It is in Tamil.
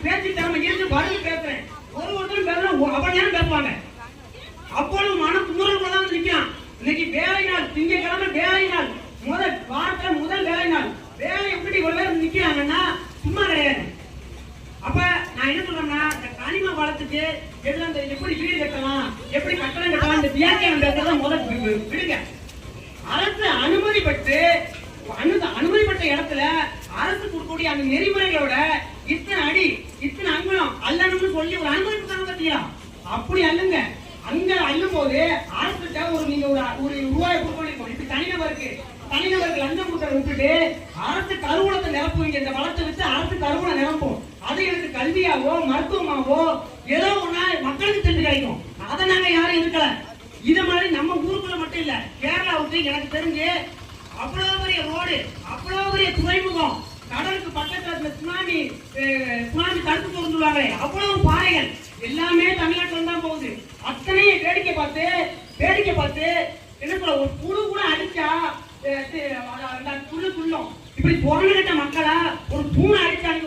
பேச்சு திறமை இருந்து பதில் பேசுறேன். ஒருத்தரும் பேசலாம் அவ்வளவு நேரம் பேசுவாங்க. அப்பொழுது மன குமுறல் தான் நிற்கிறான். இன்னைக்கு வேலை நாள், திங்கட்கிழமை வேலை நாள், வாரத்தில் முதல் வேலை நாள். வேலை எப்படி ஒரு பேர் நிக்கிறாங்கன்னா சும்மா கிடையாது. அப்ப நான் என்ன சொல்றேன்னா, கனிம வளத்துக்கு எதுல எப்படி வீடு கட்டலாம், எப்படி கட்டணம் கட்டலாம், இந்த வியாக்கியம் பேசுறத முதல் விடுங்க. அரசு அனுமதி பெற்ற இடத்துல அரசு கொடுக்கக்கூடிய அந்த நெறிமுறைகளோட இத்தனை அடி இத்தனை அங்குலம் அல்லணும்னு சொல்லி ஒரு அனுமதி பத்தியா அப்படி அல்லுங்க. அங்க அள்ளும் போது அரசுகிட்ட நீங்க ஒரு ரூபாய் கொடுக்கணும். இப்படி தனிநபருக்கு லஞ்சம் கொடுக்கறத விட்டுட்டு அரசு கருவூலத்தை நிரப்புவீங்க. இந்த வளத்தை வச்சு அரசு கருவூலம் நிரப்பும். அது எனக்கு கல்வியாவோ மருத்துவமாவோ ஏதோ ஒண்ணா மக்களுக்கு தெரிஞ்சு கிடைக்கும். அதை நாங்க யாரும் இருக்கல. இது மாதிரி நம்ம ஊருக்குள்ள மட்டும் இல்ல, கேரளாவுக்கு எனக்கு தெரிஞ்சு அவ்வளவு பெரிய ரோடு, அவ்வளவு பெரிய துறைமுகம், கடலுக்கு பக்கத்துல சுனாமி தடுப்பு பொருந்துவாங்க, அவ்வளவு பாறைகள் எல்லாமே தமிழ்நாட்டுல தான் போகுது. அத்தனையும் வேடிக்கை பார்த்து என்ன சொல்ல, ஒரு புழு கூட அடிச்சா புல்லும் இப்படி பொருள் கட்ட மக்களா ஒரு பூனை அடிச்சாங்க